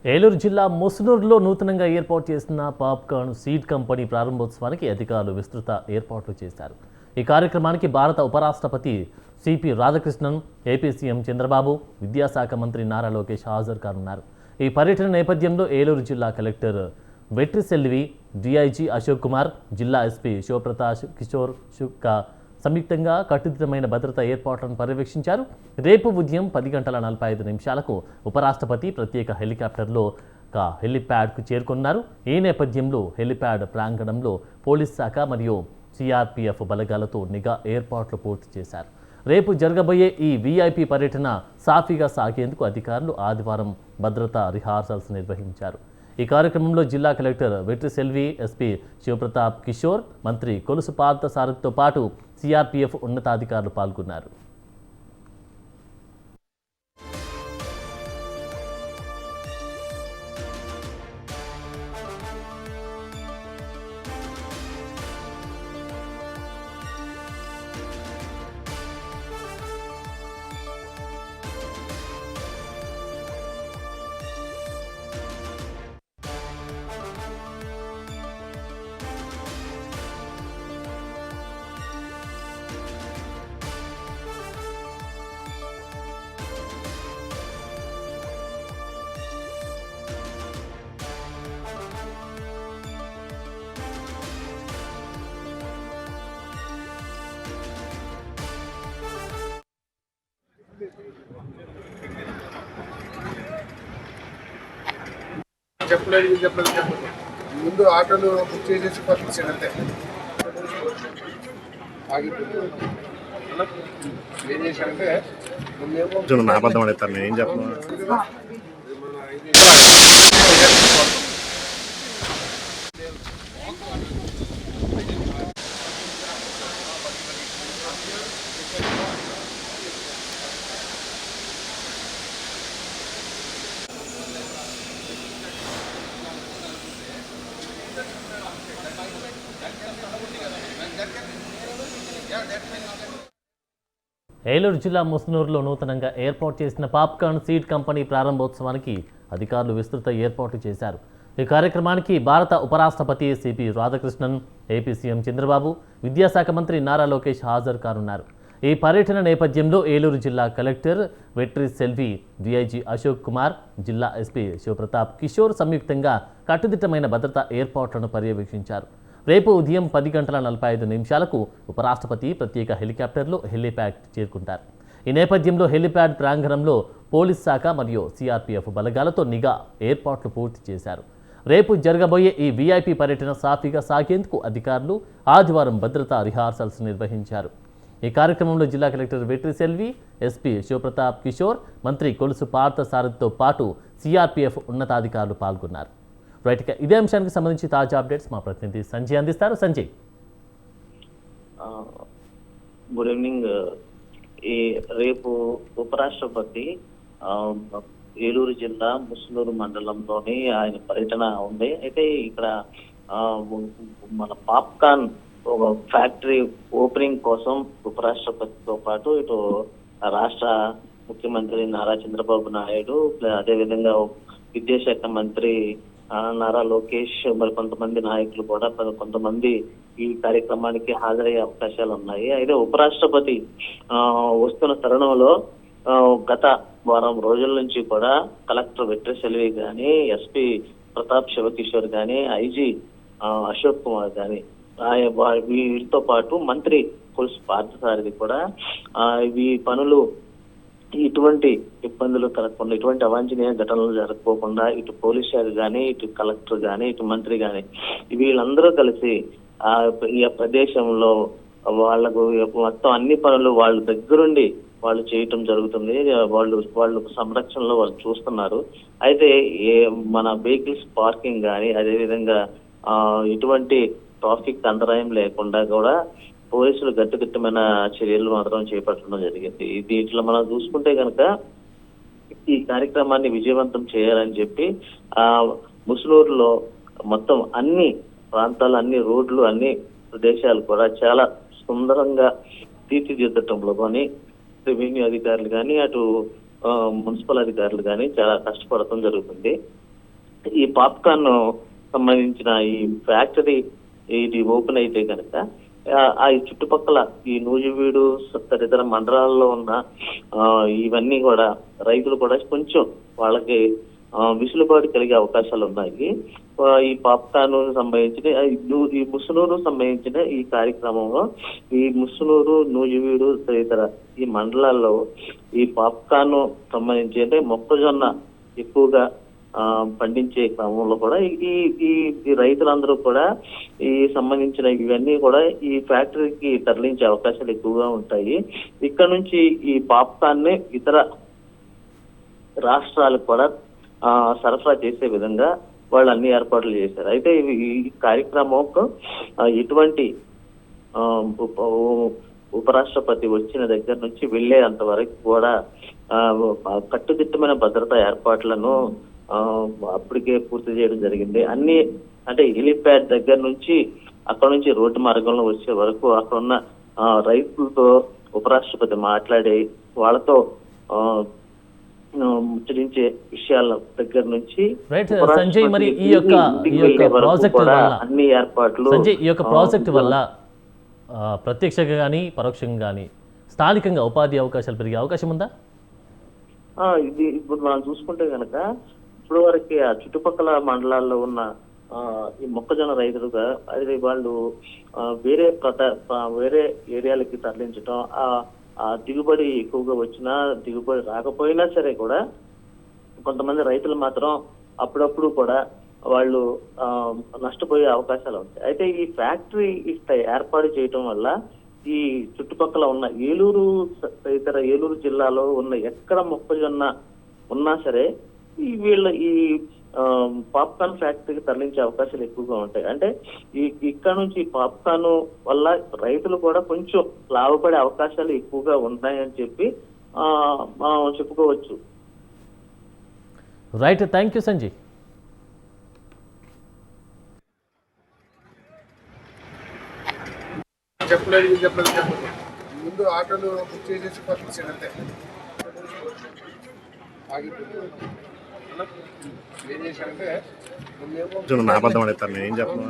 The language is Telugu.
ఏలూరు జిల్లా ముసునూరులో నూతనంగా ఏర్పాటు చేసిన పాప్కార్న్ సీడ్ కంపెనీ ప్రారంభోత్సవానికి అధికారులు విస్తృత ఏర్పాట్లు చేశారు. ఈ కార్యక్రమానికి భారత ఉపరాష్ట్రపతి CP Radhakrishnan, AP CM Chandrababu, విద్యాశాఖ మంత్రి నారా లోకేష్ హాజరు కానున్నారు. ఈ పర్యటన నేపథ్యంలో ఏలూరు జిల్లా కలెక్టర్ వెట్రిసెల్వి, డిఐజీ అశోక్ కుమార్, జిల్లా ఎస్పీ శివప్రతాష్ కిషోర్ శుక్కా సంయుక్తంగా కట్టుదిట్టమైన భద్రతా ఏర్పాట్లను పర్యవేక్షించారు. రేపు ఉదయం 10:45 ఉపరాష్ట్రపతి ప్రత్యేక హెలికాప్టర్లో హెలిప్యాడ్కు చేరుకున్నారు. ఈ నేపథ్యంలో హెలిప్యాడ్ ప్రాంగణంలో పోలీస్ శాఖ మరియు సిఆర్పిఎఫ్ బలగాలతో నిఘా ఏర్పాట్లు పూర్తి చేశారు. రేపు జరగబోయే ఈ వీఐపీ పర్యటన సాఫీగా సాగేందుకు అధికారులు ఆదివారం భద్రతా రిహార్సల్స్ నిర్వహించారు. ఈ కార్యక్రమంలో జిల్లా కలెక్టర్ వెట్రిసెల్వి, ఎస్పీ శివప్రతాప్ కిషోర్, మంత్రి కొలుసు పార్థసారథితో పాటు సిఆర్పిఎఫ్ ఉన్నతాధికారులు పాల్గొన్నారు. చెప్పలేదు ముందు ఆటోలు బుక్ చేసేసి పంపించాను అంతే. ఏం చేశానంటే నా అబద్ధం అడుగుతాను, నేను ఏం చెప్పను. ఏలూరు జిల్లా ముసునూరులో నూతనంగా ఏర్పాటు చేసిన పాప్కార్న్ సీడ్ కంపెనీ ప్రారంభోత్సవానికి అధికారులు విస్తృత ఏర్పాట్లు చేశారు. ఈ కార్యక్రమానికి భారత ఉపరాష్ట్రపతి CP Radhakrishnan, AP CM Chandrababu, విద్యాశాఖ మంత్రి నారా లోకేష్ హాజరు కానున్నారు. ఈ పర్యటన నేపథ్యంలో ఏలూరు జిల్లా కలెక్టర్ వెట్రిసెల్వి, డిఐజీ అశోక్ కుమార్, జిల్లా ఎస్పీ శివప్రతాప్ కిషోర్ సంయుక్తంగా కట్టుదిట్టమైన భద్రతా ఏర్పాట్లను పర్యవేక్షించారు. రేపు ఉదయం 10:45 ఉపరాష్ట్రపతి ప్రత్యేక హెలికాప్టర్లో హెలిప్యాడ్ చేరుకుంటారు. ఈ నేపథ్యంలో హెలిప్యాడ్ ప్రాంగణంలో పోలీస్ శాఖ మరియు సిఆర్పిఎఫ్ బలగాలతో నిఘా ఏర్పాట్లు పూర్తి చేశారు. రేపు జరగబోయే ఈ వీఐపీ పర్యటన సాఫీగా సాగేందుకు అధికారులు ఆదివారం భద్రతా రిహార్సల్స్ నిర్వహించారు. ఈ కార్యక్రమంలో జిల్లా కలెక్టర్ వెట్రిసెల్వి, ఎస్పీ శివప్రతాప్ కిషోర్, మంత్రి కొలుసు పార్థసారథితో పాటు సిఆర్పిఎఫ్ ఉన్నతాధికారులు పాల్గొన్నారు. రైట్గా ఇదే అంశానికి సంబంధించి తాజా అప్డేట్స్ మా ప్రతినిధి సంజయ్ అందిస్తారు. Sanjay, good evening. ఈ రేపు ఉపరాష్ట్రపతి ఏలూరు జిల్లా ముసునూరు మండలంలోని ఆయన పర్యటన ఉంది. అయితే ఇక్కడ మన పాప్కార్న్ ఫ్యాక్టరీ ఓపెనింగ్ కోసం ఉపరాష్ట్రపతితో పాటు ఇటు రాష్ట్ర ముఖ్యమంత్రి నారా చంద్రబాబు నాయుడు, అదేవిధంగా విద్యాశాఖ మంత్రి నారా లోకేష్, మరి కొంతమంది నాయకులు కూడా కొంతమంది ఈ కార్యక్రమానికి హాజరయ్యే అవకాశాలు ఉన్నాయి. అయితే ఉపరాష్ట్రపతి వస్తున్న తరుణంలో గత వారం రోజుల నుంచి కూడా కలెక్టర్ వెట్రిసెల్వి కానీ, ఎస్పీ ప్రతాప్ శివకిషోర్ కానీ, ఐజీ అశోక్ కుమార్ కానీ, వీరితో పాటు మంత్రి కొలుసు పార్థసారథి కూడా ఈ పనులు ఇటువంటి ఇబ్బందులు కలగకుండా, ఇటువంటి అవాంఛనీయ ఘటనలు జరగకోకుండా ఇటు పోలీస్ శాఖ కానీ, ఇటు కలెక్టర్ కానీ, ఇటు మంత్రి కానీ వీళ్ళందరూ కలిసి ఈ ప్రదేశంలో వాళ్లకు మొత్తం అన్ని పనులు వాళ్ళ దగ్గరుండి వాళ్ళు చేయటం జరుగుతుంది. వాళ్ళు సంరక్షణలో వాళ్ళు చూస్తున్నారు. అయితే మన వెహికల్స్ పార్కింగ్ కానీ, అదేవిధంగా ఇటువంటి ట్రాఫిక్ అంతరాయం లేకుండా కూడా పోలీసులు గట్టుదిట్టమైన చర్యలు మాత్రం చేపట్టడం జరిగింది. దీంట్లో మనం చూసుకుంటే కనుక ఈ కార్యక్రమాన్ని విజయవంతం చేయాలని చెప్పి ముసునూరులో మొత్తం అన్ని ప్రాంతాలు, అన్ని రోడ్లు, అన్ని ప్రదేశాలు కూడా చాలా సుందరంగా తీర్చిదిద్దటంలో కానీ రెవెన్యూ అధికారులు కానీ, అటు మున్సిపల్ అధికారులు కానీ చాలా కష్టపడటం జరుగుతుంది. ఈ పాప్కార్న్ సంబంధించిన ఈ ఫ్యాక్టరీ ఇది ఓపెన్ అయితే కనుక ఆ చుట్టుపక్కల ఈ నూజివీడు తదితర మండలాల్లో ఉన్న ఇవన్నీ కూడా రైతులు కూడా కొంచెం వాళ్ళకి విసులుబాటు కలిగే అవకాశాలు ఉన్నాయి. ఈ పాప్కార్న్ సంబంధించిన ఈ ముసునూరు సంబంధించిన ఈ కార్యక్రమంలో ఈ ముసునూరు నూజివీడు తదితర ఈ మండలాల్లో ఈ పాప్కార్న్ సంబంధించి అంటే మొక్కజొన్న ఎక్కువగా పండించే క్రమంలో కూడా ఈ రైతులందరూ కూడా ఈ సంబంధించిన ఇవన్నీ కూడా ఈ ఫ్యాక్టరీకి తరలించే అవకాశాలు ఎక్కువగా ఉంటాయి. ఇక్కడ నుంచి ఈ పాప్కార్న్ ని ఇతర రాష్ట్రాలకు కూడా సరఫరా చేసే విధంగా వాళ్ళు అన్ని ఏర్పాట్లు చేశారు. అయితే ఈ కార్యక్రమంకు ఎటువంటి ఉపరాష్ట్రపతి వచ్చిన దగ్గర నుంచి వెళ్లేంత వరకు కూడా కట్టుదిట్టమైన భద్రతా ఏర్పాట్లను అప్పటికే పూర్తి చేయడం జరిగింది. అన్ని అంటే హెలిప్యాడ్ దగ్గర నుంచి అక్కడ నుంచి రోడ్డు మార్గంలో వచ్చే వరకు అక్కడ ఉన్న రైతులతో ఉపరాష్ట్రపతి మాట్లాడి వాళ్ళతో ముచ్చరించే విషయాల దగ్గర నుంచి సంజయ్, మరి ఈ యొక్క ప్రాజెక్ట్ వల్ల అన్ని ఏర్పాట్లు సంజయ్ ఈ యొక్క ప్రాజెక్ట్ వల్ల ప్రత్యక్షంగా కానీ పరోక్షంగా కానీ స్థానికంగా ఉపాధి అవకాశాలు పెరిగే అవకాశం ఉందా? ఇది ఇప్పుడు మనం చూసుకుంటే కనుక ఇప్పుడు వరకు ఆ చుట్టుపక్కల మండలాల్లో ఉన్న ఈ మొక్కజొన్న రైతులుగా అది వాళ్ళు వేరే ఏరియాలకి తరలించడం ఆ దిగుబడి ఎక్కువగా వచ్చినా దిగుబడి రాకపోయినా సరే కూడా కొంతమంది రైతులు మాత్రం అప్పుడప్పుడు కూడా వాళ్ళు నష్టపోయే అవకాశాలు ఉంటాయి. అయితే ఈ ఫ్యాక్టరీ ఏర్పాటు చేయటం వల్ల ఈ చుట్టుపక్కల ఉన్న ఏలూరు జిల్లాలో ఉన్న ఎక్కడ మొక్కజొన్న ఉన్నా సరే ఈ పాప్కార్న్ ఫ్యాక్టరీకి తరలించే అవకాశాలు ఎక్కువగా ఉంటాయి. అంటే ఇక్కడ నుంచి పాప్కార్న్ వల్ల రైతులు కూడా కొంచెం లాభపడే అవకాశాలు ఎక్కువగా ఉన్నాయని చెప్పి మనం చెప్పుకోవచ్చు. Right, thank you Sanjay. చెప్పలేదు ముందు ఆటోలు బుక్ చేసేసి పంపించాను అంతే. నా అబద్ధం అడుగుతాను, నేను ఏం చెప్పను.